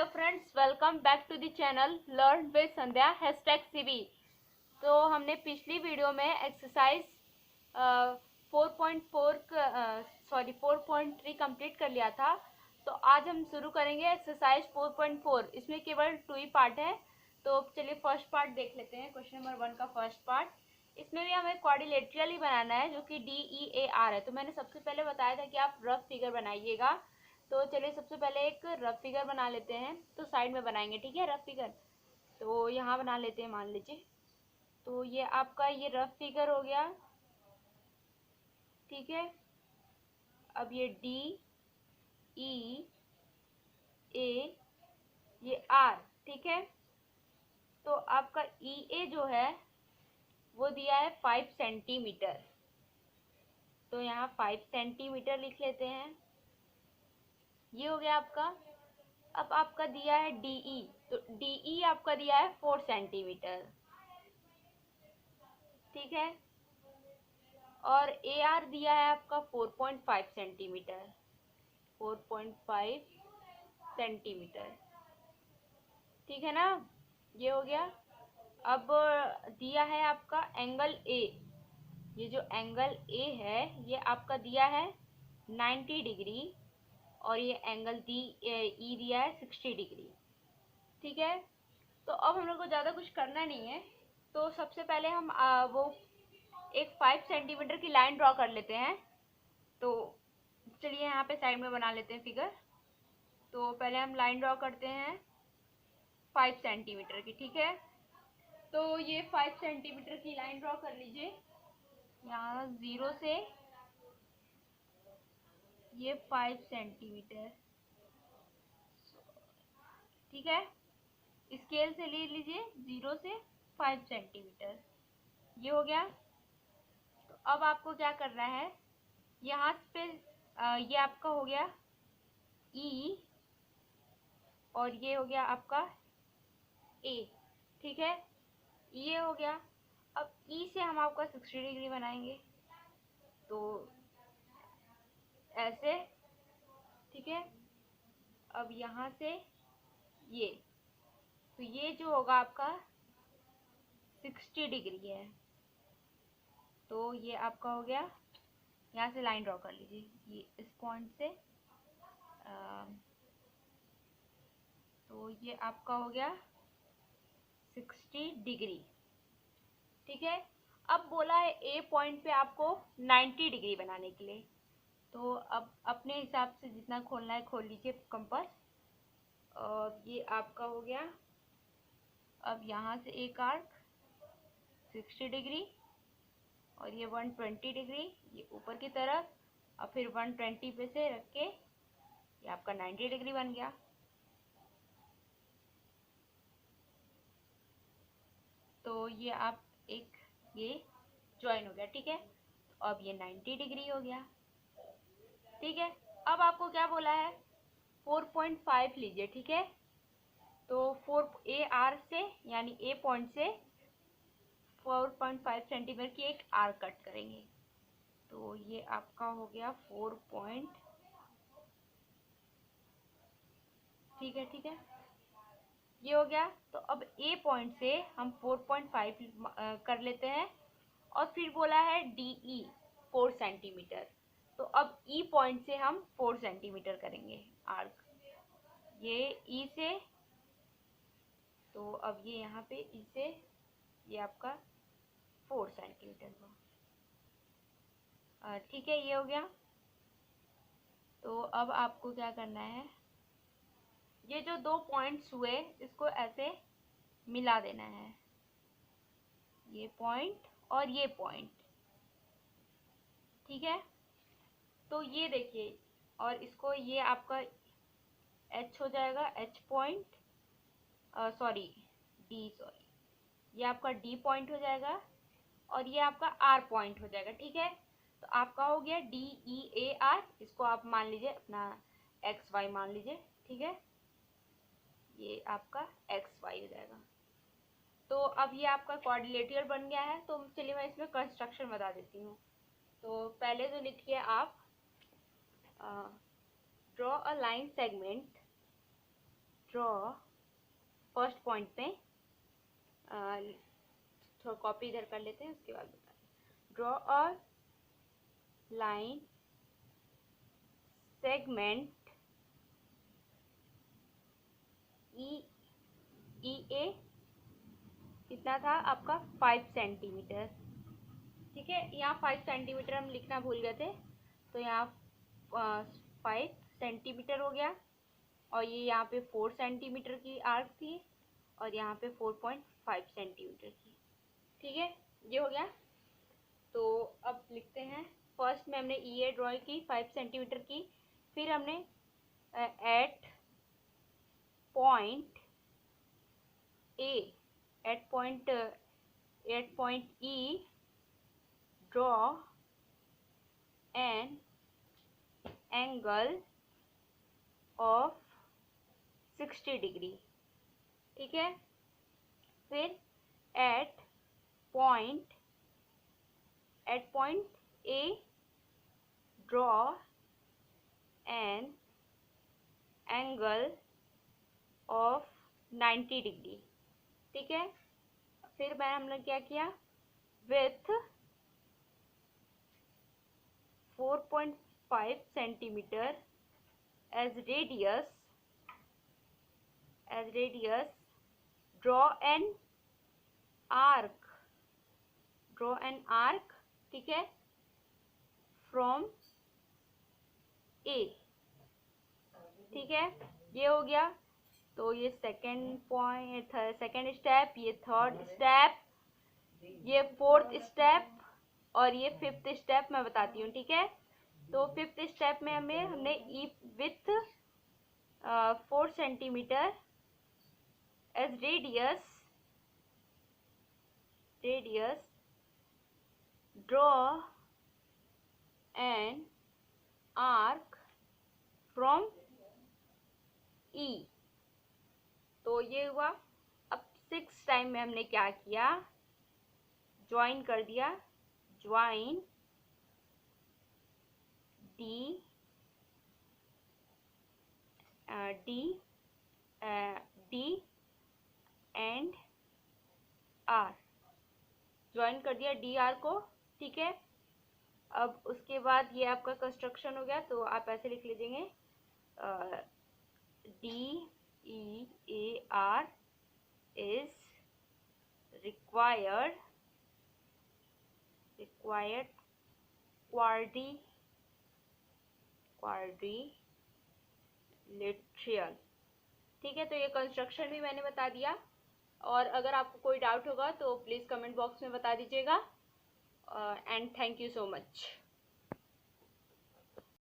Hello friends, welcome back to the channel learn with Sandhya #CB। तो हमने पिछली video में एक्सरसाइज 4.3 कंप्लीट कर लिया था। तो आज हम शुरू करेंगे एक्सरसाइज 4.4। इसमें केवल 2 ही पार्ट है। तो चलिए फर्स्ट पार्ट देख लेते हैं। क्वेश्चन नंबर 1 का फर्स्ट पार्ट। इसमें भी हमें क्वाड्रिलेटरल ही बनाना है, जो कि DEAR है। तो मैंने सबसे पहले बताया था कि आप रफ फिगर बनाइएगा। तो चलिए सबसे पहले एक रफ फिगर बना लेते हैं। तो साइड में बनाएंगे, ठीक है, रफ फिगर। तो यहाँ बना लेते हैं, मान लीजिए। तो ये आपका ये रफ फिगर हो गया, ठीक है। अब ये DEA ये R, ठीक है। तो आपका EA जो है वो दिया है 5 सेंटीमीटर। तो यहाँ 5 सेंटीमीटर लिख लेते हैं। ये हो गया आपका। अब आपका दिया है DE, तो DE आपका दिया है 4 सेंटीमीटर, ठीक है। और AR दिया है आपका 4.5 सेंटीमीटर, 4.5 सेंटीमीटर, ठीक है ना। ये हो गया। अब दिया है आपका एंगल A। ये जो एंगल A है ये आपका दिया है 90 डिग्री, और ये एंगल E दिया है 60 डिग्री, ठीक है। तो अब हम लोग को ज़्यादा कुछ करना नहीं है। तो सबसे पहले हम वो एक 5 सेंटीमीटर की लाइन ड्रॉ कर लेते हैं। तो चलिए यहाँ पे साइड में बना लेते हैं फिगर। तो पहले हम लाइन ड्रॉ करते हैं 5 सेंटीमीटर की, ठीक है। तो ये 5 सेंटीमीटर की लाइन ड्रॉ कर लीजिए। यहाँ 0 से ये 5 सेंटीमीटर, ठीक है। स्केल से ले लीजिए 0 से 5 सेंटीमीटर। ये हो गया। तो अब आपको क्या करना है, यहाँ पे ये आपका हो गया E, और ये हो गया आपका A, ठीक है। ये हो गया। अब E से हम आपका 60 डिग्री बनाएंगे, तो ऐसे, ठीक है। अब यहाँ से ये, तो ये जो होगा आपका 60 डिग्री है। तो ये आपका हो गया। यहाँ से लाइन ड्रॉ कर लीजिए, ये इस पॉइंट से तो ये आपका हो गया 60 डिग्री, ठीक है। अब बोला है A पॉइंट पे आपको 90 डिग्री बनाने के लिए। तो अब अपने हिसाब से जितना खोलना है खोल लीजिए कंपास। और ये आपका हो गया। अब यहाँ से एक आर्क 60 डिग्री, और ये 120 डिग्री ये ऊपर की तरफ, और फिर 120 पे से रख के ये आपका 90 डिग्री बन गया। तो ये आप एक ये ज्वाइन हो गया, ठीक है। तो अब ये 90 डिग्री हो गया, ठीक है। अब आपको क्या बोला है, 4.5 लीजिए, ठीक है। तो 4AR से यानी A पॉइंट से 4.5 सेंटीमीटर की एक आर्क कट करेंगे। तो ये आपका हो गया 4 पॉइंट, ठीक है, ठीक है। ये हो गया। तो अब A पॉइंट से हम 4.5 कर लेते हैं, और फिर बोला है DE 4 सेंटीमीटर। तो अब E पॉइंट से हम 4 सेंटीमीटर करेंगे आर्क, ये E से। तो अब ये यहाँ पे E से ये आपका 4 सेंटीमीटर हुआ, ठीक है। ये हो गया। तो अब आपको क्या करना है, ये जो 2 पॉइंट्स हुए इसको ऐसे मिला देना है, ये पॉइंट और ये पॉइंट, ठीक है। तो ये देखिए, और इसको ये आपका H हो जाएगा, H point, sorry D, sorry ये आपका D पॉइंट हो जाएगा, और ये आपका R पॉइंट हो जाएगा, ठीक है। तो आपका हो गया DEAR। इसको आप मान लीजिए अपना XY मान लीजिए, ठीक है। ये आपका XY हो जाएगा। तो अब ये आपका क्वाड्रिलेटरल बन गया है। तो चलिए मैं इसमें कंस्ट्रक्शन बता देती हूँ। तो पहले तो लिखिए आप draw a line segment draw first point पे थोड़ा कॉपी इधर कर लेते हैं, उसके बाद बताते। Draw a line segment E ए कितना था आपका 5 सेंटीमीटर। ठीक है, यहाँ 5 सेंटीमीटर हम लिखना भूल गए थे, तो यहाँ 5 सेंटीमीटर हो गया। और ये यहाँ पे 4 सेंटीमीटर की आर्क थी और यहाँ पे 4.5 सेंटीमीटर की। ठीक है, ये हो गया। तो अब लिखते हैं, फर्स्ट में हमने ई ए ड्रॉ की 5 सेंटीमीटर की, फिर हमने at point A at point E draw an angle of 60 degree. ठीक है, फिर at point A draw an angle of 90 degree. ठीक है, फिर मैंने हम लोग क्या किया, with 4.5 centimetre as radius draw an arc ठीक है, फ्रॉम ए। ठीक है, ये हो गया। तो ये सेकेंड स्टेप, ये थर्ड स्टेप, ये फोर्थ स्टेप और ये फिफ्थ स्टेप मैं बताती हूँ। ठीक है, तो फिफ्थ स्टेप में हमने E with 4 centimetre as radius draw an arc from E. तो ये हुआ। अब 6 टाइम में हमने क्या किया, ज्वाइन कर दिया, join D and R, join कर दिया डी आर को। ठीक है, अब उसके बाद ये आपका कंस्ट्रक्शन हो गया, तो आप ऐसे लिख लीजिएंगे, D E A R is required quadrilateral। ठीक है, तो ये कंस्ट्रक्शन भी मैंने बता दिया। और अगर आपको कोई डाउट होगा तो प्लीज़ कमेंट बॉक्स में बता दीजिएगा। And thank you so much.